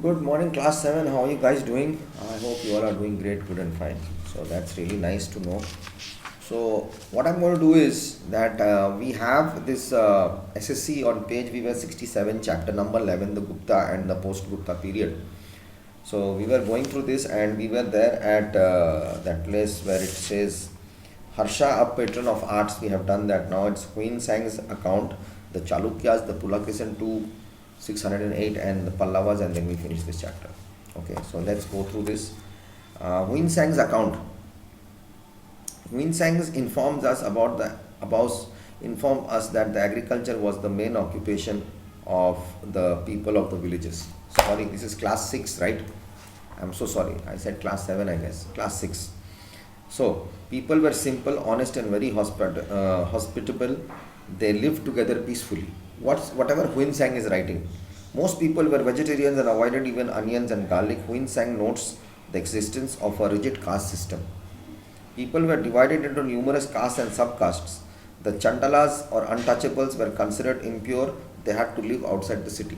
Good morning, class 7. How are you guys doing? I hope you all are doing great, good, and fine. So that's really nice to know. So, what I'm going to do is that we have this SSC on page we were 67, chapter number 11, the Gupta and the post Gupta period. So, we were going through this and we were there at that place where it says Harsha, a patron of arts. We have done that now. It's Queen Sang's account, the Chalukyas, the Pulakesan II, 608, and the Pallavas, and then we finish this chapter. Okay, so let's go through this. Huin Sang's account. Huin Sang informs us inform us that the agriculture was the main occupation of the people of the villages. Sorry, this is class 6, right? I'm so sorry. I said class 7, I guess. Class 6. So, people were simple, honest, and very hospitable. They lived together peacefully. Whatever Huin Sang is writing. Most people were vegetarians and avoided even onions and garlic. Huin Sang notes the existence of a rigid caste system. People were divided into numerous castes and subcastes. The Chandalas or untouchables were considered impure. They had to live outside the city.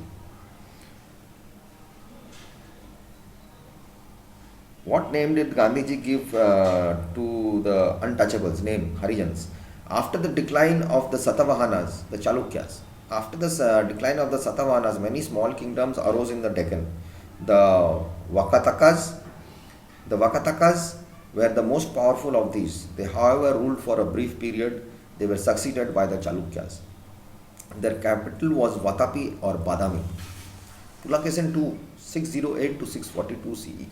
What name did Gandhiji give to the untouchables? Name Harijans. After the decline of the Satavahanas, the Chalukyas, after the decline of the Satavahanas, many small kingdoms arose in the Deccan. The Vakatakas, the Vakatakas were the most powerful of these. They, however, ruled for a brief period. They were succeeded by the Chalukyas. Their capital was Vatapi or Badami. Pulakeshin II, 608 to 642 CE.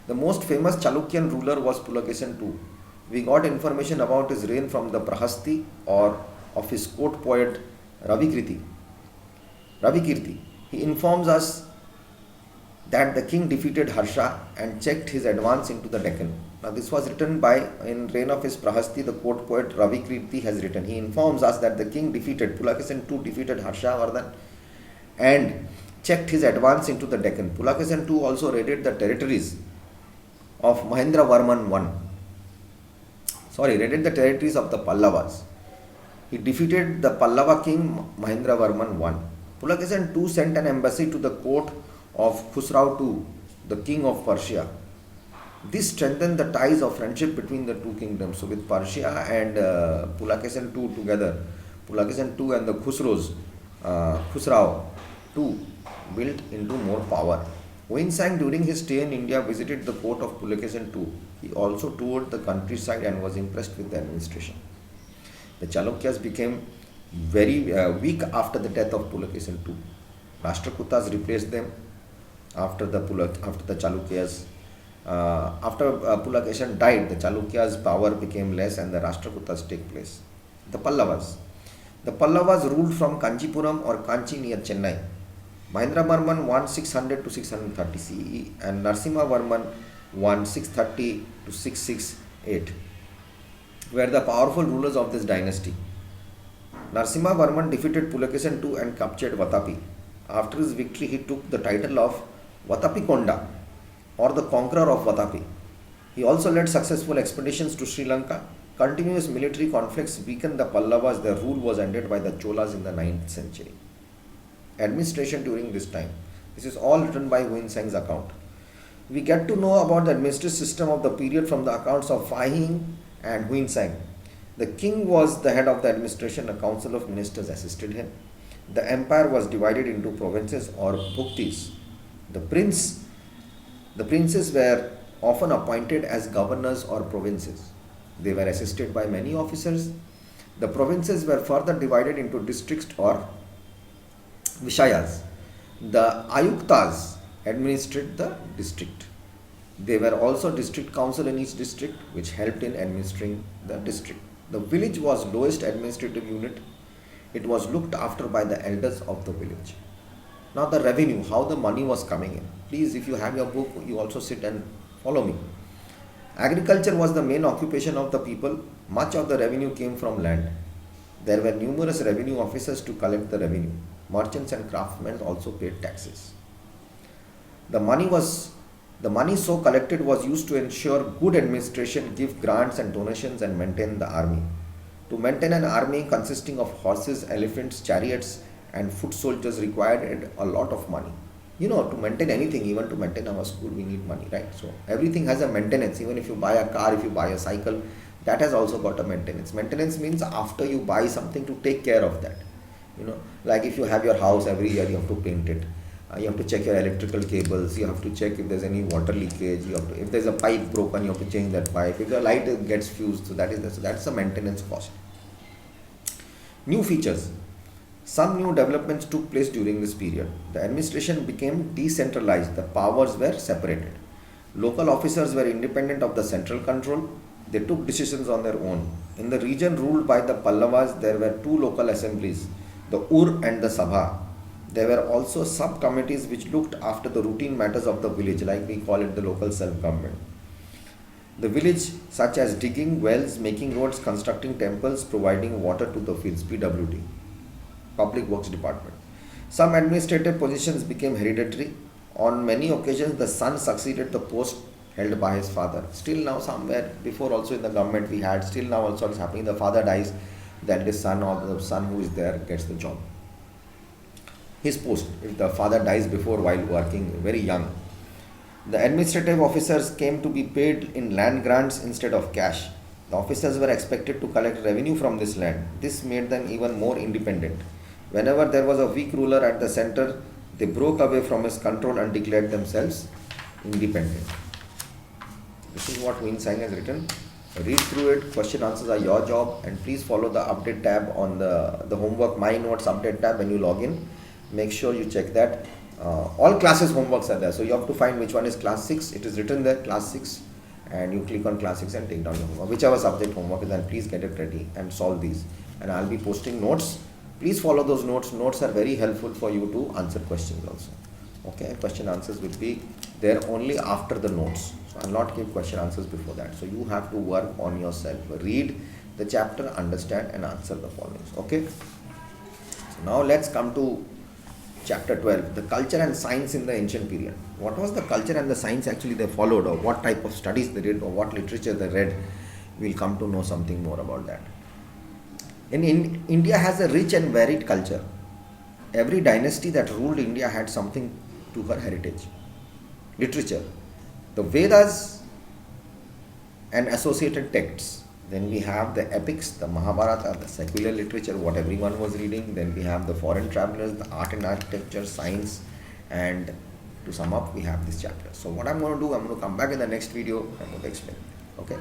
The most famous Chalukyan ruler was Pulakeshin II. We got information about his reign from the Prahasti or of his court poet Ravikirti. Ravikirti. He informs us that the king defeated Harsha and checked his advance into the Deccan. Now this was written by, in reign of his Prahasti, the court poet Ravikirti has written. He informs us that the king defeated, Pulakeshin II defeated Harshavardhan and checked his advance into the Deccan. Pulakeshin II also raided the territories of Mahendra Varman I. Raided the territories of the Pallavas. He defeated the Pallava king Mahendra Varman I. Pulakeshin II sent an embassy to the court of Khusrau II, the king of Persia. This strengthened the ties of friendship between the two kingdoms. So, with Persia and Pulakeshin II together, Pulakeshin II and the Khusrau II built into more power. Huin Sang, during his stay in India, visited the court of Pulakeshin II. He also toured the countryside and was impressed with the administration. The Chalukyas became very weak after the death of Pulakeshin II. Rashtrakutas replaced them after the Chalukyas. After Pulakeshin died, the Chalukyas' power became less and the Rashtrakutas take place. The Pallavas. The Pallavas ruled from Kanchipuram or Kanchi near Chennai. Mahendra Varman won 600 to 630 CE and Narsimha Varman won 630 to 668 were the powerful rulers of this dynasty. Narsimha Varman defeated Pulakeshin II and captured Vatapi. After his victory, he took the title of Vatapikonda or the conqueror of Vatapi. He also led successful expeditions to Sri Lanka. Continuous military conflicts weakened the Pallavas. Their rule was ended by the Cholas in the 9th century. Administration during this time. This is all written by Huin Sang's account. We get to know about the administrative system of the period from the accounts of Phai Hing and Huin Sang. The king was the head of the administration, a council of ministers assisted him. The empire was divided into provinces or bhuktis. The princes were often appointed as governors or provinces. They were assisted by many officers. The provinces were further divided into districts or Vishayas. The Ayuktas administered the district. There were also district council in each district which helped in administering the district. The village was lowest administrative unit. It was looked after by the elders of the village. Now the revenue, how the money was coming in. Please, if you have your book, you also sit and follow me. Agriculture was the main occupation of the people. Much of the revenue came from land. There were numerous revenue officers to collect the revenue. Merchants and craftsmen also paid taxes. The money so collected was used to ensure good administration, give grants and donations, and maintain the army. To maintain an army consisting of horses, elephants, chariots, and foot soldiers required a lot of money. To maintain anything, even to maintain our school, we need money, right? So everything has a maintenance. Even if you buy a car, if you buy a cycle, that has also got a maintenance. Maintenance means after you buy something, to take care of that. Like if you have your house, every year you have to paint it. You have to check your electrical cables. You have to check if there's any water leakage. If there's a pipe broken, you have to change that pipe. If the light gets fused, so that's a maintenance cost. New features. Some new developments took place during this period. The administration became decentralized, the powers were separated. Local officers were independent of the central control, they took decisions on their own. In the region ruled by the Pallavas, there were two local assemblies, the Ur and the Sabha. There were also sub-committees which looked after the routine matters of the village, like we call it the local self-government. The village, such as digging wells, making roads, constructing temples, providing water to the fields, PWD. Public Works Department. Some administrative positions became hereditary. On many occasions, the son succeeded the post held by his father. Still now, somewhere before also in the government we had, still now also it's happening. The father dies, then the son or the son who is there gets the job. His post, if the father dies before while working, very young. The administrative officers came to be paid in land grants instead of cash. The officers were expected to collect revenue from this land. This made them even more independent. Whenever there was a weak ruler at the center, they broke away from his control and declared themselves independent. This is what Win Sang has written. Read through it, question answers are your job, and please follow the update tab on the homework My Notes update tab when you log in. Make sure you check that. All classes homeworks are there, so you have to find which one is class 6. It is written there, class 6, and you click on class 6 and take down your homework. Whichever subject homework is, and please get it ready and solve these. And I'll be posting notes. Please follow those notes. Notes are very helpful for you to answer questions also. Okay, question answers will be there only after the notes. So I'll not give question answers before that. So you have to work on yourself. Read the chapter, understand and answer the following. Okay. So now let's come to chapter 12, the culture and science in the ancient period. What was the culture and the science actually they followed, or what type of studies they did, or what literature they read? We'll come to know something more about that. India has a rich and varied culture. Every dynasty that ruled India had something to her heritage. Literature, the Vedas and associated texts. Then we have the epics, the Mahabharata, the secular literature, what everyone was reading. Then we have the foreign travelers, the art and architecture, science, and to sum up, we have this chapter. So what I'm going to do, I'm going to come back in the next video and I'm going to explain. Okay.